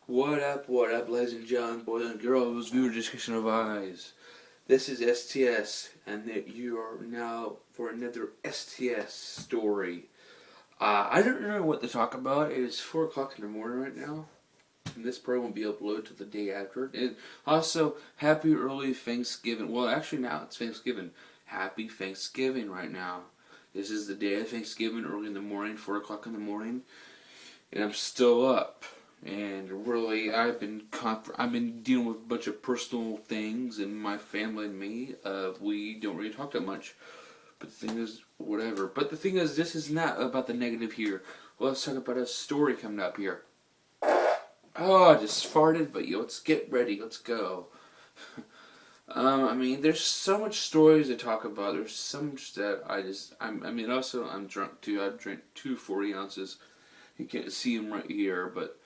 What up, ladies and gentlemen, boys and girls, viewer discussion of eyes. This is S.T.S, and that you are now for another S.T.S story. I don't know what to talk about. It is 4 o'clock in the morning right now, and this program will be uploaded to the day after. And also, happy early Thanksgiving. Well, actually, now it's Thanksgiving. Happy Thanksgiving right now. This is the day of Thanksgiving, early in the morning, 4 o'clock in the morning, and I'm still up. And really, I've been dealing with a bunch of personal things in my family and me. We don't really talk that much, but the thing is, whatever. But the thing is, this is not about the negative here. Let's talk about a story coming up here. Oh, I just farted, but let's get ready. Let's go. There's so much stories to talk about. There's so much that also, I'm drunk too. I drank 2 40 ounces. You can't see them right here, but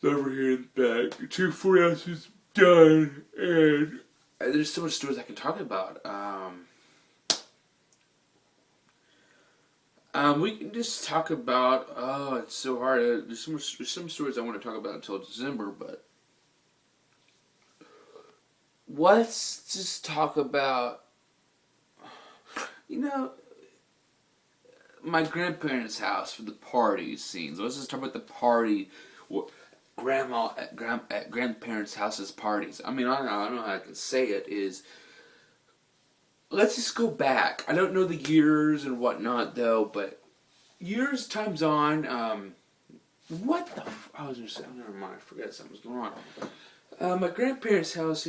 over here in the back, 2 40 ounces done, and there's so much stories I can talk about. We can just talk about. Oh, it's so hard. There's some stories I want to talk about until December, but let's just talk about. You know, my grandparents' house for the party scenes. Let's just talk about the party. Grandma at grandparents' houses parties. I don't know how I can say it. Let's just go back. I don't know the years and whatnot though, but years times on. What the? I was gonna say. Never mind. I forgot something was going on. My grandparents' house.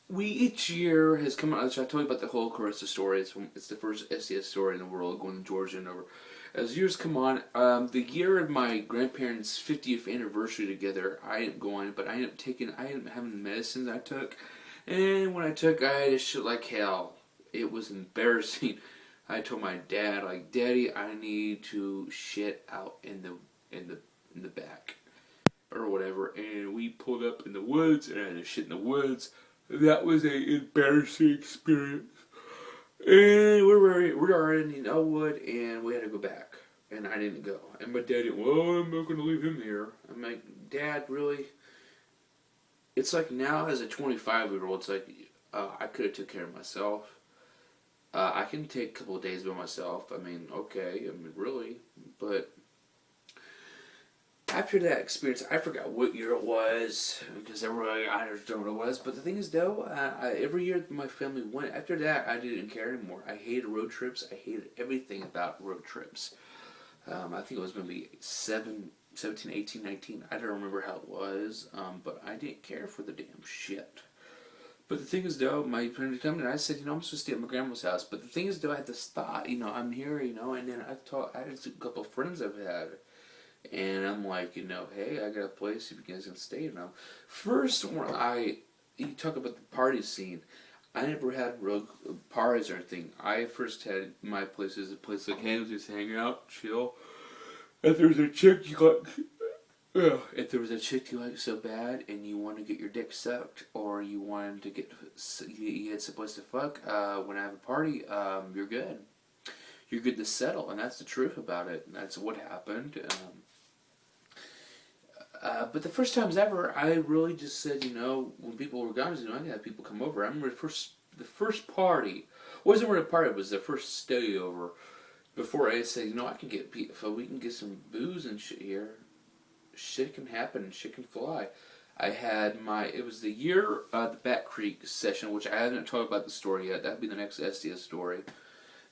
We each year has come out. I told you about the whole Carissa story. It's the first S.T.S story in the world, going to Georgia and over. As years come on, the year of my grandparents' 50th anniversary together, I ended up going, but I ended up having medicines I took, and when I took, I had to shit like hell. It was embarrassing. I told my dad, like, Daddy, I need to shit out in the back, or whatever, and we pulled up in the woods, and I had to shit in the woods. That was an embarrassing experience. And we're already in Elwood, and we had to go back. And I didn't go. And my dad didn't, well, I'm not going to leave him here. I'm like, Dad, really? It's like now as a 25-year-old, it's like, I could have took care of myself. I can take a couple of days by myself. Okay, really. But after that experience, I forgot what year it was, because I don't know what it was. But the thing is, though, every year my family went. After that, I didn't care anymore. I hated road trips. I hated everything about road trips. I think it was maybe 17, 18, 19. I don't remember how it was, but I didn't care for the damn shit. But the thing is, though, my parents came and I said, I'm supposed to stay at my grandma's house. But the thing is, though, I had this thought, I'm here, and then I had a couple of friends I've had. And I'm like, hey, I got a place if you guys can stay. First, you talk about the party scene. I never had real parties or anything. I first had my place as a place like, hey, just hang out, chill. If there was a chick you like so bad, and you want to get your dick sucked, or you wanted to you had someplace to fuck, when I have a party, you're good. You're good to settle, and that's the truth about it. And that's what happened. But the first times ever, I really just said, when people were gone, I could have people come over. I remember the first party. Wasn't really a party, it was the first stay over. Before I said, I can get people, we can get some booze and shit here. Shit can happen, shit can fly. It was the year, the Bat Creek session, which I haven't talked about the story yet. That'd be the next S.T.S story.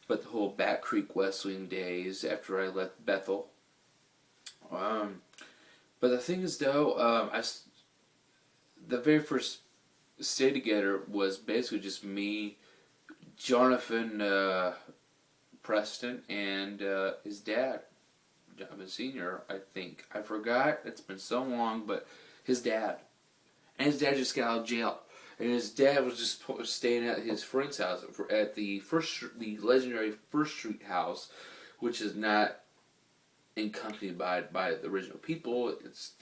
But the whole Bat Creek Wrestling days after I left Bethel. But the thing is, though, the very first stay together was basically just me, Jonathan Preston, and his dad, Jonathan Sr., I think. I forgot. It's been so long, but his dad. And his dad just got out of jail. And his dad was just staying at his friend's house, at the legendary First Street house, which is not accompanied by the original people. It's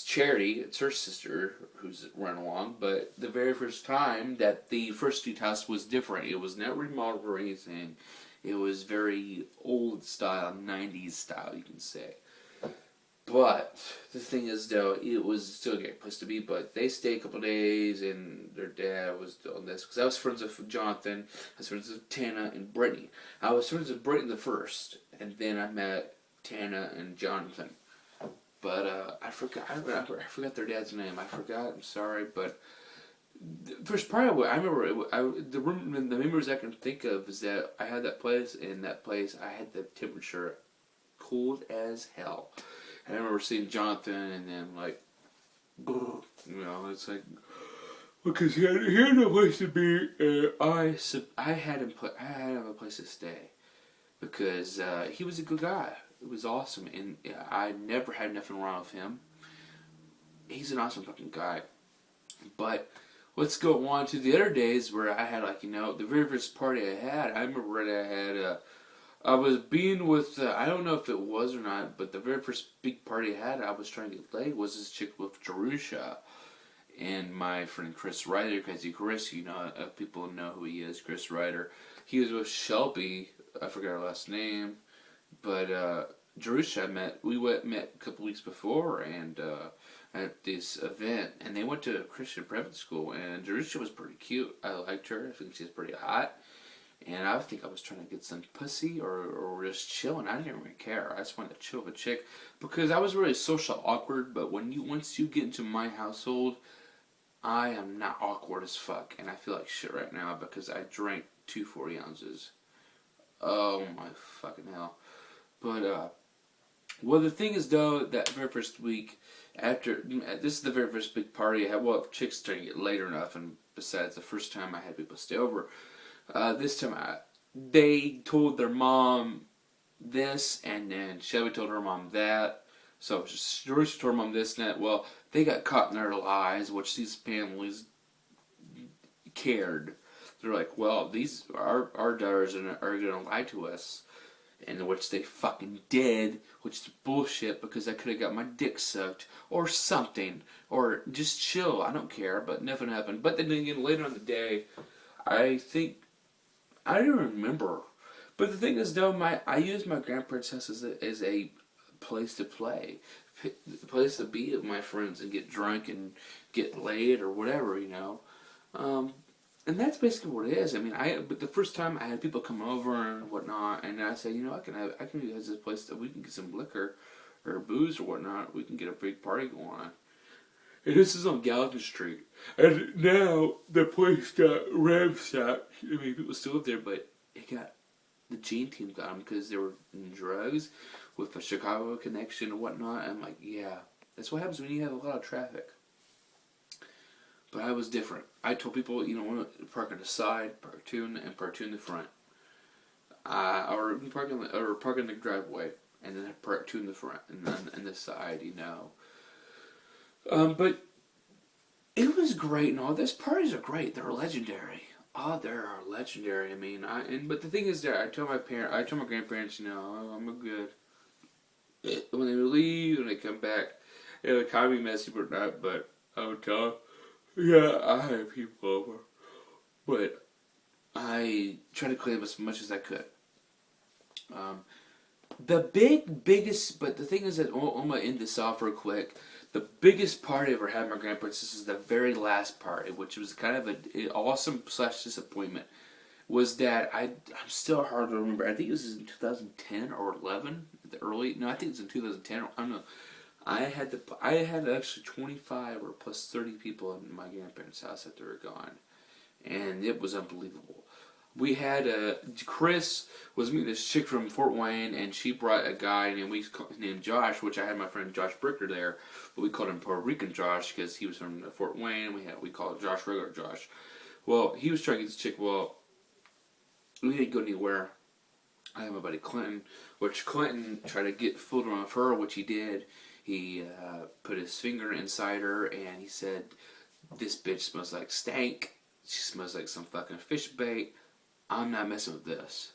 Charity. It's her sister who's run along. But the very first time that the First Street house was different. It was not remodeled or anything. It was very old style, 90s style, you can say. But the thing is, though, it was still a great place to be. But they stayed a couple of days, and their dad was doing this because I was friends with Jonathan, I was friends with Tana and Brittany. I was friends with Brittany the first, and then I met Tana and Jonathan. But I forgot. I forgot their dad's name. I forgot. I'm sorry, but the first part of it, I remember. The memories I can think of is that I had that place. In that place, I had the temperature cold as hell. And I remember seeing Jonathan, and then like, it's like because he had no place to be. I had him a place to stay because he was a good guy. It was awesome, and I never had nothing wrong with him. He's an awesome fucking guy. But let's go on to the other days where I had the very first party I had. I remember that I had I was being with I don't know if it was or not, but the very first big party I had, I was trying to get laid was this chick with Jerusha and my friend Chris Ryder, because Chris, people know who he is, Chris Ryder. He was with Shelby. I forgot her last name. But Jerusha met a couple weeks before, and at this event, and they went to a Christian private school, and Jerusha was pretty cute. I liked her. I think she's pretty hot, and I think I was trying to get some pussy or just chilling. I didn't really care. I just wanted to chill with a chick because I was really social awkward. But once you get into my household, I am not awkward as fuck, and I feel like shit right now because I drank 2 40 ounces. Oh my fucking hell. But, well, the thing is, though, that very first week, this is the very first big party I had. Well, chicks started to get later enough, and besides the first time I had people stay over, this time they told their mom this, and then Shelby told her mom that. So, George told her mom this and that. Well, they got caught in their lies, which these families cared. They're like, well, our daughters are going to lie to us. In which they fucking did, which is bullshit because I could have got my dick sucked or something, or just chill. I don't care, but nothing happened. But then again, later in the day, I don't remember. But the thing is, though, I used my grandparents' house as a place to play, a place to be with my friends and get drunk and get laid or whatever, And that's basically what it is. I mean, but the first time I had people come over and whatnot, and I said, I can use this place that we can get some liquor or booze or whatnot. We can get a big party going on. And this is on Gallatin Street. And now the place got ransacked. I mean, people still live there, but the Gene team got them because they were in drugs with a Chicago connection and whatnot. I'm like, yeah, that's what happens when you have a lot of traffic. But I was different. I told people, park on the side, park two in the front, or park in the driveway, and then park 2 in the front, and then in the side, But it was great, and all these parties are great. They're legendary. Oh, they're legendary. I mean, but the thing is, I told my grandparents, I'm good. When they leave, when they come back, it kind of be messy, but not. But I would tell them. Yeah, I had people over, but I tried to clean up as much as I could. But the thing is that I'm gonna end this off real quick. The biggest party I ever had at my grandparents', this is the very last party, which was kind of an awesome / disappointment, was that I'm still hard to remember. I think it was in 2010 or 11, I think it was in 2010. I don't know. I had actually 25 or plus 30 people in my grandparents' house after they were gone, and it was unbelievable. We had Chris was meeting this chick from Fort Wayne, and she brought a guy named Josh, which I had my friend Josh Bricker there, but we called him Puerto Rican Josh because he was from Fort Wayne. We called Josh regular Josh. Well, he was trying to get this chick. Well, we didn't go anywhere. I had my buddy Clinton, which Clinton tried to get fooled around with her, which he did. He put his finger inside her, and he said, "This bitch smells like stank. She smells like some fucking fish bait. I'm not messing with this."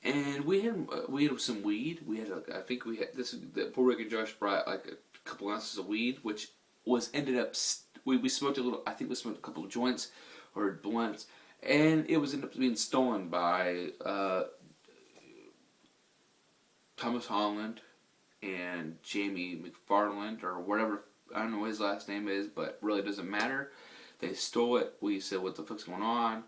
And we had some weed. I think we had this. The Puerto Rican Josh brought like a couple ounces of weed, which ended up. We smoked a little. I think we smoked a couple of joints or blunts, and it was ended up being stolen by Thomas Holland and Jamie McFarland, or whatever, I don't know what his last name is, but really doesn't matter. They stole it. We said, what the fuck's going on?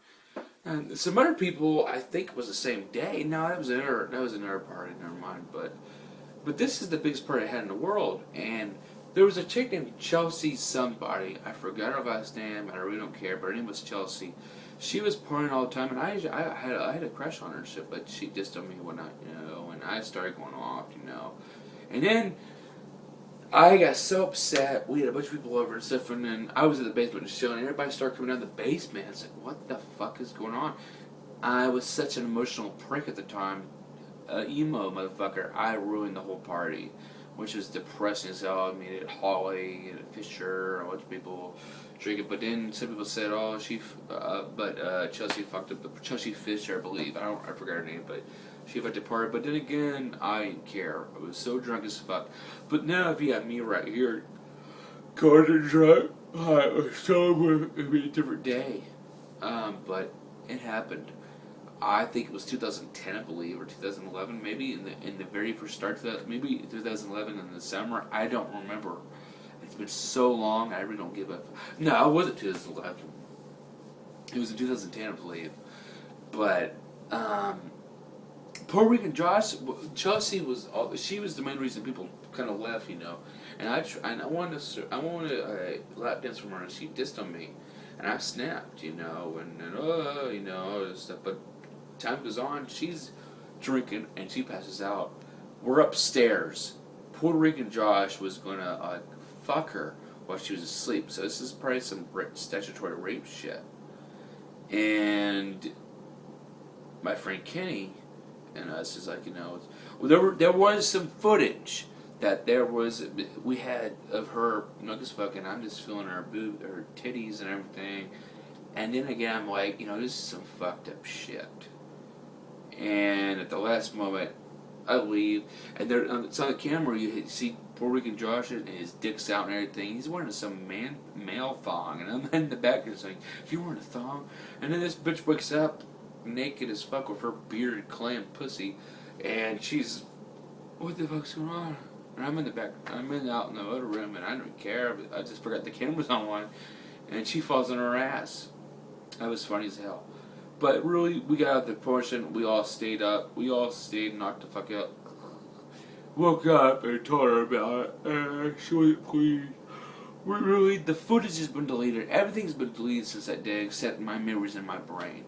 And some other people, I think it was the same day. No, that was another party, never mind. But this is the biggest party I had in the world. And there was a chick named Chelsea somebody. I forgot her last name, I really don't care, but her name was Chelsea. She was partying all the time, and I had a crush on her and shit, but she dissed on me when and I started going off, And then I got so upset. We had a bunch of people over and stuff, and then I was in the basement just chilling, and everybody started coming down the basement. It's like, what the fuck is going on? I was such an emotional prick at the time. Emo motherfucker. I ruined the whole party, which was depressing as hell. I mean, it Holly and Fisher, a bunch of people drinking. But then some people said, "Oh, Chelsea fucked up." Chelsea Fisher, I believe. I forgot her name, but she fucked the party. But then again, I didn't care. I was so drunk as fuck. But now, if you got me right here, going to drunk, I was sober. It'd be a different day. But it happened. I think it was 2010, I believe, or 2011, maybe in the very first start to that, maybe 2011 in the summer. I don't remember. It's been so long. I really don't give a. No, it wasn't 2011. It was in 2010, I believe. But Puerto Rican Chelsea was. She was the main reason people kind of left, And I wanted to lap dance from her, and she dissed on me, and I snapped, and all this stuff, but. Time goes on, she's drinking and she passes out. We're upstairs. Puerto Rican Josh was gonna fuck her while she was asleep. So this is probably some statutory rape shit. And my friend Kenny and us is like, there was some footage that we had of her just fucking. I'm just feeling her titties and everything. And then again, I'm like, this is some fucked up shit. And at the last moment, I leave, and it's on the camera. You see Puerto Rican Josh, and his dick's out and everything. He's wearing some male thong, and I'm in the back and saying, "You wearing a thong?" And then this bitch wakes up, naked as fuck with her bearded clam pussy, and she's, "What the fuck's going on?" And I'm in the back. Out in the other room, and I don't care. But I just forgot the camera's on one, and she falls on her ass. That was funny as hell. But really, we got out the portion. We all stayed up. We all stayed, knocked the fuck out. Woke up and told her about it. Actually, please. The footage has been deleted. Everything's been deleted since that day, except my memories in my brain.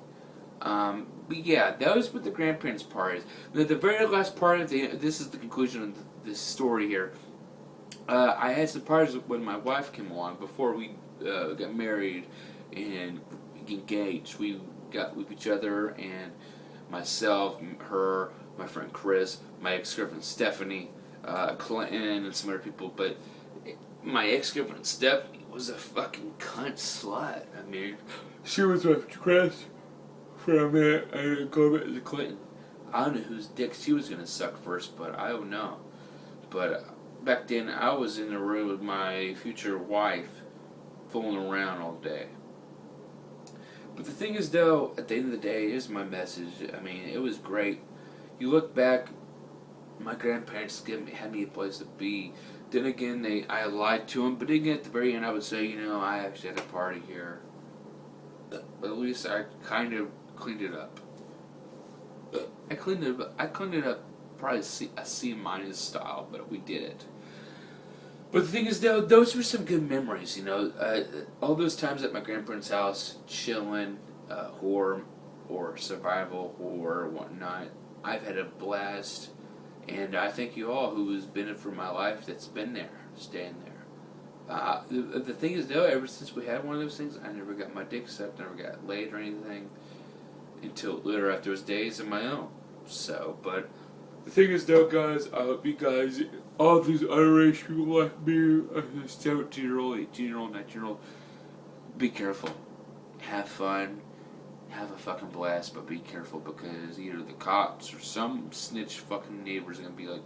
But yeah, those were the grandparents' parties. The very last part this is the conclusion of this story here. I had some parties when my wife came along before we got married and engaged. We got with each other, and myself, her, my friend Chris, my ex-girlfriend Stephanie, Clinton, and some other people. But my ex-girlfriend Stephanie was a fucking cunt slut. I mean, she was with Chris for a minute, and go back to Clinton. I don't know whose dick she was gonna suck first, but I don't know. But back then, I was in the room with my future wife, fooling around all day. But the thing is, though, at the end of the day, here's my message. I mean, it was great. You look back, my grandparents had me a place to be. Then again, I lied to them. But then again, at the very end, I would say, I actually had a party here. But at least I kind of cleaned it up. I cleaned it up probably a C- style, but we did it. But the thing is, though, those were some good memories, all those times at my grandparents' house, chilling, horror, or survival, or whatnot. I've had a blast, and I thank you all who has been in for my life that's been there, staying there. The thing is, though, ever since we had one of those things, I never got my dick sucked, never got laid or anything, until later after those days of my own. So, but the thing is, though, guys, I hope you guys, all these underage people like me, 17-year-old, 18-year-old, 19-year-old, be careful. Have fun. Have a fucking blast, but be careful, because either the cops or some snitch fucking neighbors are going to be like,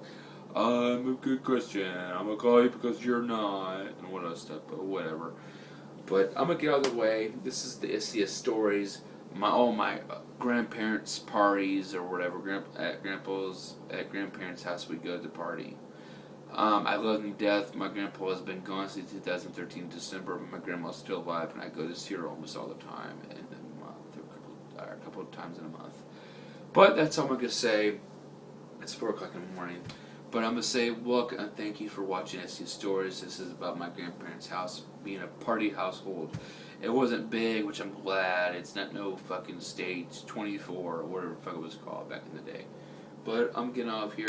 I'm a good Christian, I'm going to call you because you're not, and what other stuff, but whatever. But I'm going to get out of the way. This is the S.T.S. Stories. my grandparents' parties or whatever. At grandparents' house, we go to party. I love him to death. My grandpa has been gone since 2013 December, but my grandma's still alive, and I go to see her almost all the time in a month, or a couple of times in a month. But that's all I'm gonna say. It's 4 o'clock in the morning. But I'm gonna say, look, and thank you for watching S.T.S Stories. This is about my grandparents' house being a party household. It wasn't big, which I'm glad. It's not no fucking stage 24 or whatever the fuck it was called back in the day. But I'm getting off here.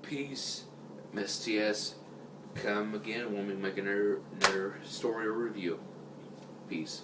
Peace. S.T.S. Come again when we make another story or review. Peace.